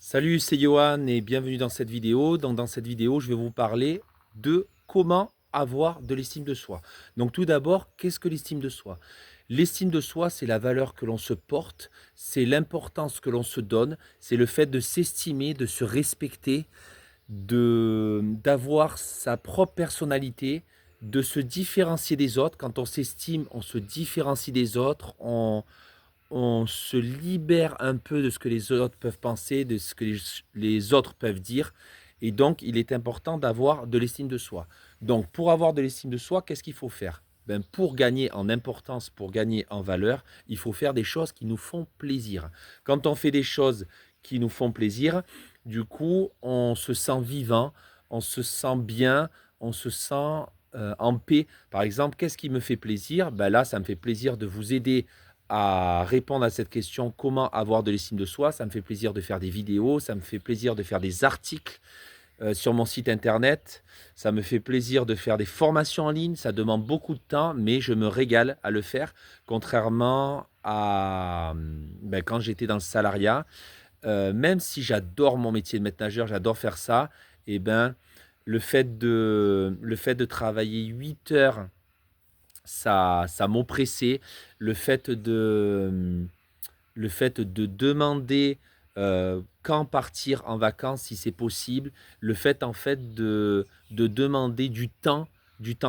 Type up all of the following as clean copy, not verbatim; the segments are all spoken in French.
Salut, c'est Johan et bienvenue dans cette vidéo. Donc, dans cette vidéo, je vais vous parler de comment avoir de l'estime de soi. Donc, tout d'abord, qu'est-ce que l'estime de soi? L'estime de soi, c'est la valeur que l'on se porte, c'est l'importance que l'on se donne, c'est le fait de s'estimer, de se respecter, d'avoir sa propre personnalité, de se différencier des autres. Quand on s'estime, on se différencie des autres, on se libère un peu de ce que les autres peuvent penser, de ce que les autres peuvent dire. Et donc, il est important d'avoir de l'estime de soi. Donc, pour avoir de l'estime de soi, qu'est-ce qu'il faut faire? Ben, pour gagner en importance, pour gagner en valeur, il faut faire des choses qui nous font plaisir. Quand on fait des choses qui nous font plaisir, du coup, on se sent vivant, on se sent bien, on se sent en paix. Par exemple, qu'est-ce qui me fait plaisir? Ben là, ça me fait plaisir de vous aider à répondre à cette question, comment avoir de l'estime de soi. Ça me fait plaisir de faire des vidéos, ça me fait plaisir de faire des articles sur mon site internet, ça me fait plaisir de faire des formations en ligne, ça demande beaucoup de temps, mais je me régale à le faire, contrairement à quand j'étais dans le salariat. Même si j'adore mon métier de maître nageur, j'adore faire ça, et ben, le fait de travailler 8 heures, ça m'oppressait. Le fait le fait de demander, quand partir en vacances si c'est possible, le fait en fait de demander du temps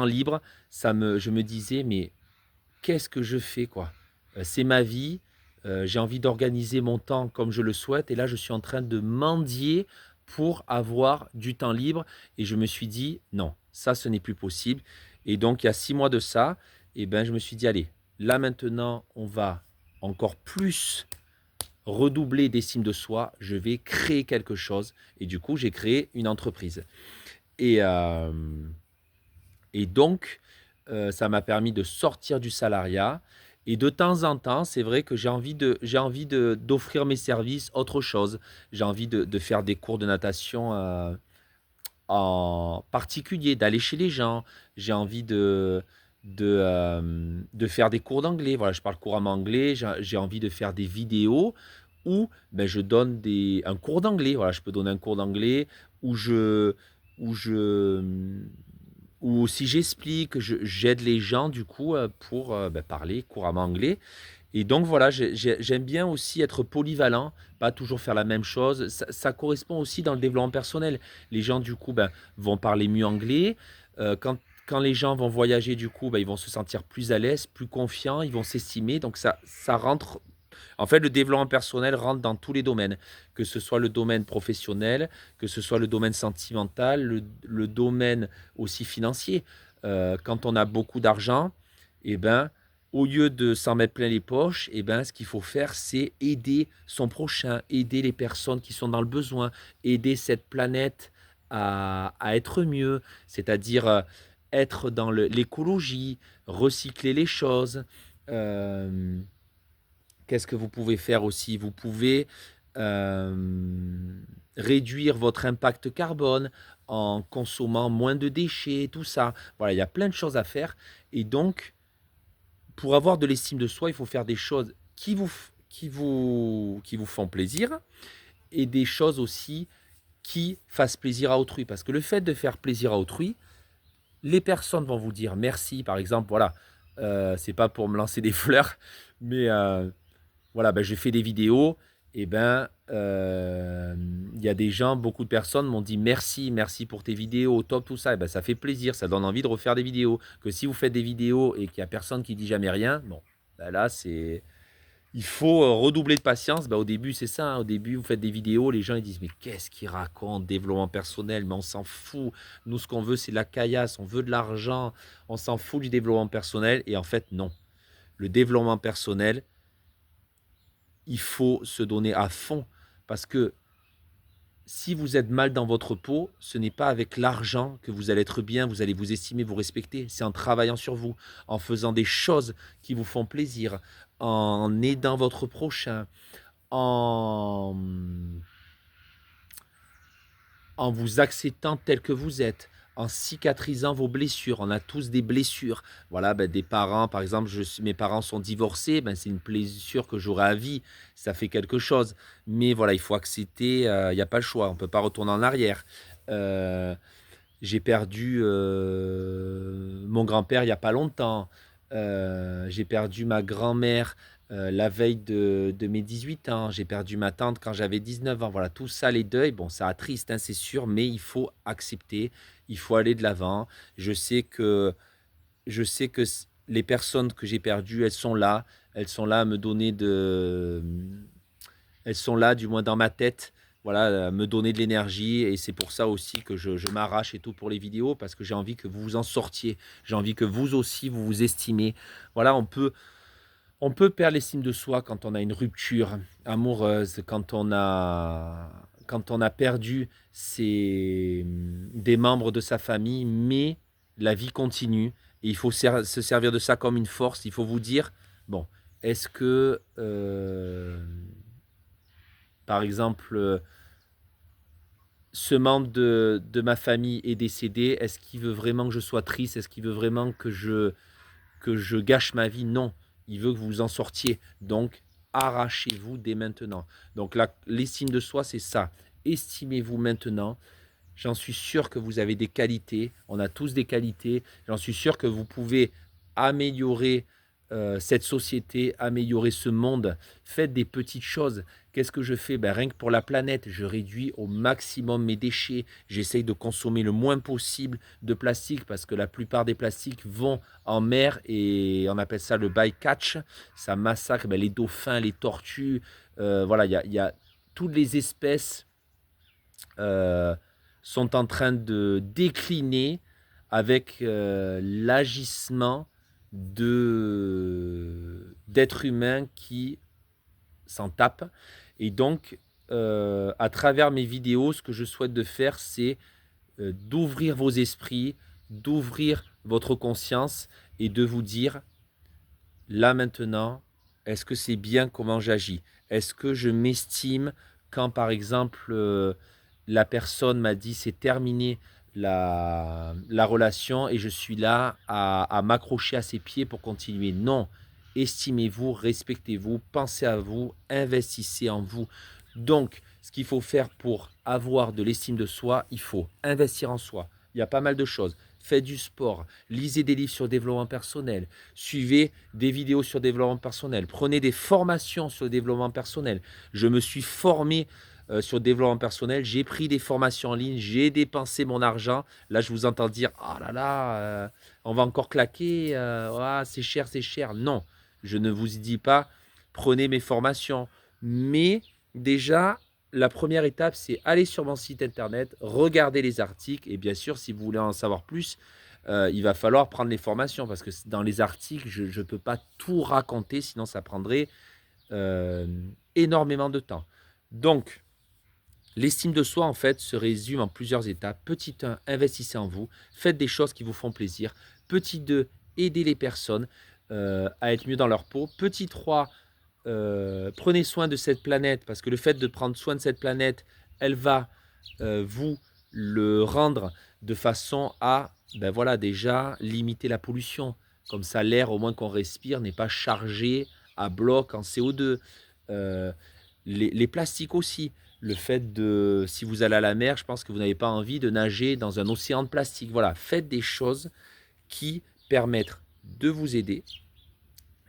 libre, je me disais: «Mais qu'est-ce que je fais quoi?» C'est ma vie, j'ai envie d'organiser mon temps comme je le souhaite et là je suis en train de mendier pour avoir du temps libre et je me suis dit: «Non, ça ce n'est plus possible» et donc il y a 6 mois de ça et ben, je me suis dit: «Allez, là maintenant on va encore plus redoubler d'estime de soi, je vais créer quelque chose» et du coup j'ai créé une entreprise et hem et donc, ça m'a permis de sortir du salariat et de temps en temps, c'est vrai que j'ai envie d'offrir mes services autre chose. J'ai envie de faire des cours de natation, en particulier, d'aller chez les gens. J'ai envie de faire des cours d'anglais. Voilà, je parle couramment anglais. J'ai envie de faire des vidéos où, ben, je donne un cours d'anglais. Voilà, je peux donner un cours d'anglais où où je, mmh, où aussi j'explique, j'aide les gens du coup, pour, parler couramment anglais et donc voilà, j'aime bien aussi être polyvalent, pas toujours faire la même chose. Ça correspond aussi dans le développement personnel. Les gens du coup, ben, vont parler mieux anglais, quand les gens vont voyager du coup, ben, ils vont se sentir plus à l'aise, plus confiants, ils vont s'estimer donc ça rentre en fait, le développement personnel rentre dans tous les domaines, que ce soit le domaine professionnel, que ce soit le domaine sentimental, le domaine aussi financier. Quand on a beaucoup d'argent, eh ben, au lieu de s'en mettre plein les poches, eh ben, ce qu'il faut faire, c'est aider son prochain, aider les personnes qui sont dans le besoin, aider cette planète à être mieux, c'est-à-dire être dans l'écologie, recycler les choses. Euh, Qu'est-ce que vous pouvez faire aussi? Vous pouvez, réduire votre impact carbone en consommant moins de déchets, tout ça. Voilà, il y a plein de choses à faire et donc pour avoir de l'estime de soi, il faut faire des choses qui vous font plaisir et des choses aussi qui fassent plaisir à autrui. Parce que le fait de faire plaisir à autrui, les personnes vont vous dire merci. Par exemple, voilà, c'est pas pour me lancer des fleurs, mais voilà, ben, j'ai fait des vidéos et ben, il y a des gens, beaucoup de personnes m'ont dit: «Merci, merci pour tes vidéos, top, tout ça» et ben, ça fait plaisir, ça donne envie de refaire des vidéos. Que si vous faites des vidéos et qu'il y a personne qui dit jamais rien, bon, bah, là, il faut, redoubler de patience. Bah, au début, c'est ça, hein, au début, vous faites des vidéos, les gens ils disent: «Mais qu'est-ce qu'il raconte? Développement personnel, mais on s'en fout. Nous, ce qu'on veut, c'est de la caillasse, on veut de l'argent, on s'en fout du développement personnel» et en fait, non. Le développement personnel, il faut se donner à fond parce que si vous êtes mal dans votre peau, ce n'est pas avec l'argent que vous allez être bien, vous allez vous estimer, vous respecter. C'est en travaillant sur vous, en faisant des choses qui vous font plaisir, en aidant votre prochain, en, en vous acceptant tel que vous êtes, en cicatrisant vos blessures. On a tous des blessures. Voilà, ben, des parents, par exemple, mes parents sont divorcés, ben, c'est une blessure que j'aurai à vie. Ça fait quelque chose. Mais voilà, il faut accepter, il n'y a pas le choix. On ne peut pas retourner en arrière. Euh, j'ai perdu mon grand-père il n'y a pas longtemps. J'ai perdu ma grand-mère la veille de mes 18 ans. J'ai perdu ma tante quand j'avais 19 ans. Voilà, tout ça, les deuils, bon, ça attriste, hein, c'est sûr, mais il faut accepter, il faut aller de l'avant. Je sais que, les personnes que j'ai perdues, elles sont là à me donner elles sont là, du moins dans ma tête, voilà, à me donner de l'énergie. Et c'est pour ça aussi que je m'arrache et tout pour les vidéos, parce que j'ai envie que vous vous en sortiez. J'ai envie que vous aussi, vous vous estimez. Voilà, on peut perdre l'estime de soi quand on a une rupture amoureuse, quand on a perdu des membres de sa famille, mais la vie continue. Et il faut se servir de ça comme une force. Il faut vous dire, bon, est-ce que, par exemple, ce membre de ma famille est décédé, est-ce qu'il veut vraiment que je sois triste? Est-ce qu'il veut vraiment que je gâche ma vie? Non, il veut que vous vous en sortiez. Donc, arrachez-vous dès maintenant. Donc, l'estime de soi, c'est ça. Estimez-vous maintenant. J'en suis sûr que vous avez des qualités. On a tous des qualités. J'en suis sûr que vous pouvez améliorer cette société, améliorer ce monde. Faites des petites choses. Qu'est-ce que je fais? Ben, rien que pour la planète, je réduis au maximum mes déchets. J'essaye de consommer le moins possible de plastique parce que la plupart des plastiques vont en mer et on appelle ça le bycatch. Ça massacre ben, les dauphins, les tortues. Voilà, il y a toutes les espèces euh, sont en train de décliner avec l'agissement d'êtres humains qui s'en tapent. Et donc, à travers mes vidéos, ce que je souhaite de faire, c'est d'ouvrir vos esprits, d'ouvrir votre conscience et de vous dire, là maintenant, est-ce que c'est bien comment j'agis? Est-ce que je m'estime quand, par exemple, la personne m'a dit c'est terminé la relation et je suis là à m'accrocher à ses pieds pour continuer? Non, estimez-vous, respectez-vous, pensez à vous, investissez en vous. Donc, ce qu'il faut faire pour avoir de l'estime de soi, il faut investir en soi. Il y a pas mal de choses. Faites du sport, lisez des livres sur le développement personnel, suivez des vidéos sur le développement personnel, prenez des formations sur le développement personnel. Je me suis formé sur le développement personnel, j'ai pris des formations en ligne, j'ai dépensé mon argent. Là, je vous entends dire, ah là là, on va encore claquer, ah, c'est cher, c'est cher. Non, je ne vous dis pas, prenez mes formations. Mais déjà, la première étape, c'est aller sur mon site internet, regarder les articles. Et bien sûr, si vous voulez en savoir plus, il va falloir prendre les formations parce que dans les articles, je ne peux pas tout raconter, sinon ça prendrait euh, énormément de temps. Donc, l'estime de soi, en fait, se résume en plusieurs étapes. Petit 1, investissez en vous, faites des choses qui vous font plaisir. Petit 2, aidez les personnes à être mieux dans leur peau. Petit 3, prenez soin de cette planète parce que le fait de prendre soin de cette planète, elle va vous le rendre de façon à, ben voilà, déjà limiter la pollution. Comme ça, l'air au moins qu'on respire n'est pas chargé à bloc en CO2. Euh, les plastiques aussi. Le fait de, si vous allez à la mer, je pense que vous n'avez pas envie de nager dans un océan de plastique. Voilà, faites des choses qui permettent de vous aider,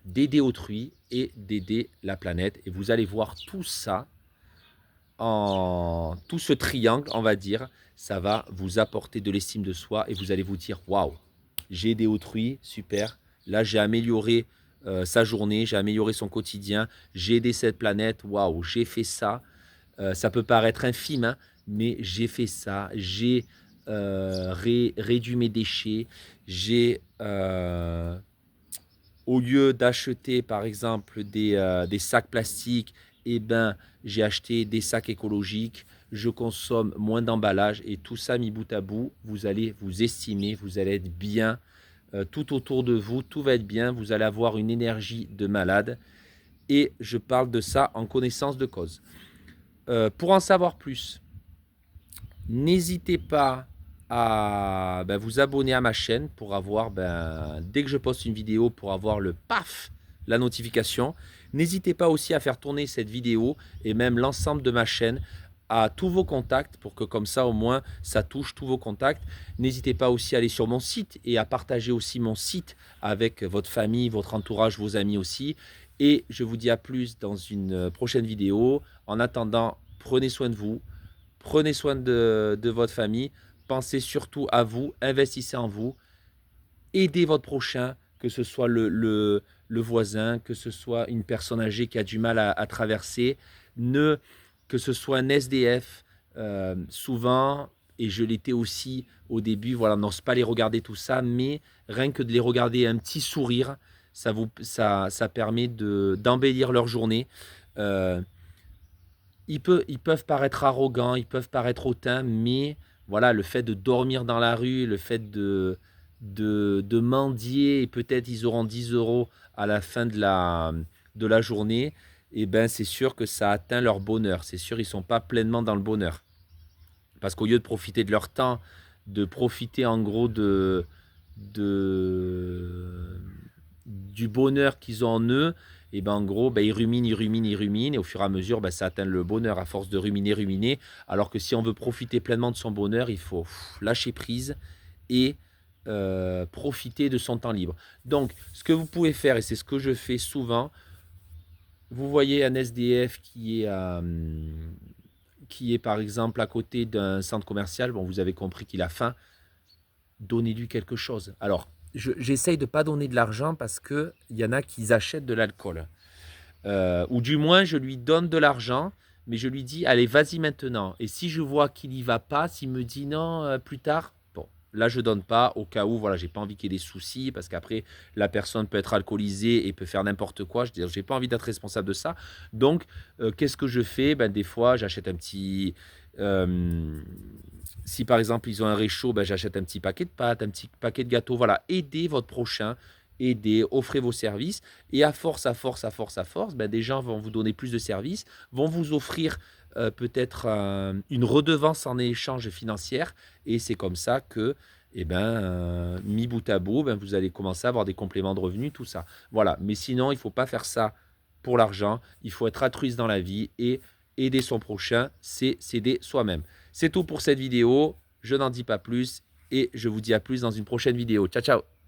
d'aider autrui et d'aider la planète. Et vous allez voir tout ça, en tout ce triangle, on va dire, ça va vous apporter de l'estime de soi et vous allez vous dire, waouh, j'ai aidé autrui, super. Là, j'ai amélioré sa journée, j'ai amélioré son quotidien, j'ai aidé cette planète, waouh, j'ai fait ça. Ça peut paraître infime, hein, mais j'ai fait ça, j'ai réduit mes déchets, j'ai au lieu d'acheter par exemple des sacs plastiques, eh ben, j'ai acheté des sacs écologiques, je consomme moins d'emballage et tout ça mis bout à bout, vous allez vous estimer, vous allez être bien tout autour de vous, tout va être bien, vous allez avoir une énergie de malade et je parle de ça en connaissance de cause. Pour en savoir plus, n'hésitez pas à vous abonner à ma chaîne pour avoir, dès que je poste une vidéo, pour avoir le paf, la notification. N'hésitez pas aussi à faire tourner cette vidéo et même l'ensemble de ma chaîne à tous vos contacts pour que comme ça au moins ça touche tous vos contacts. N'hésitez pas aussi à aller sur mon site et à partager aussi mon site avec votre famille, votre entourage, vos amis aussi. Et je vous dis à plus dans une prochaine vidéo. En attendant, prenez soin de vous, prenez soin de votre famille, pensez surtout à vous, investissez en vous, aidez votre prochain, que ce soit le voisin, que ce soit une personne âgée qui a du mal à traverser, que ce soit un SDF, souvent, et je l'étais aussi au début, voilà, n'ose pas les regarder tout ça, mais rien que de les regarder un petit sourire, ça permet d'embellir leur journée. Euh, ils peuvent paraître arrogants, ils peuvent paraître hautains, mais voilà, le fait de dormir dans la rue, le fait de mendier, et peut-être ils auront 10 euros à la fin de la journée, et ben c'est sûr que ça atteint leur bonheur. C'est sûr, ils ne sont pas pleinement dans le bonheur. Parce qu'au lieu de profiter de leur temps, de profiter en gros de, du bonheur qu'ils ont en eux, et ben en gros, ils ruminent, ils ruminent, ils ruminent, et au fur et à mesure, ça atteint le bonheur à force de ruminer, ruminer. Alors que si on veut profiter pleinement de son bonheur, il faut lâcher prise et profiter de son temps libre. Donc, ce que vous pouvez faire, et c'est ce que je fais souvent, vous voyez un SDF qui est par exemple à côté d'un centre commercial, bon, vous avez compris qu'il a faim, donnez-lui quelque chose. Alors, j'essaye de ne pas donner de l'argent parce qu'il y en a qui achètent de l'alcool. Ou du moins, je lui donne de l'argent, mais je lui dis, allez, vas-y maintenant. Et si je vois qu'il n'y va pas, s'il me dit non, plus tard, bon, là, je donne pas au cas où, voilà, j'ai pas envie qu'il y ait des soucis, parce qu'après, la personne peut être alcoolisée et peut faire n'importe quoi. Je veux dire, j'ai pas envie d'être responsable de ça. Donc, qu'est-ce que je fais? Des fois, j'achète un petit... si par exemple ils ont un réchaud, j'achète un petit paquet de pâtes, un petit paquet de gâteaux. Voilà, aidez votre prochain, aidez, offrez vos services. Et à force, à force, à force, à force, des gens vont vous donner plus de services, vont vous offrir peut-être une redevance en échange financière. Et c'est comme ça que, mis bout à bout, vous allez commencer à avoir des compléments de revenus, tout ça. Voilà, mais sinon, il ne faut pas faire ça pour l'argent. Il faut être altruiste dans la vie et aider son prochain, c'est s'aider soi-même. C'est tout pour cette vidéo. Je n'en dis pas plus et je vous dis à plus dans une prochaine vidéo. Ciao, ciao!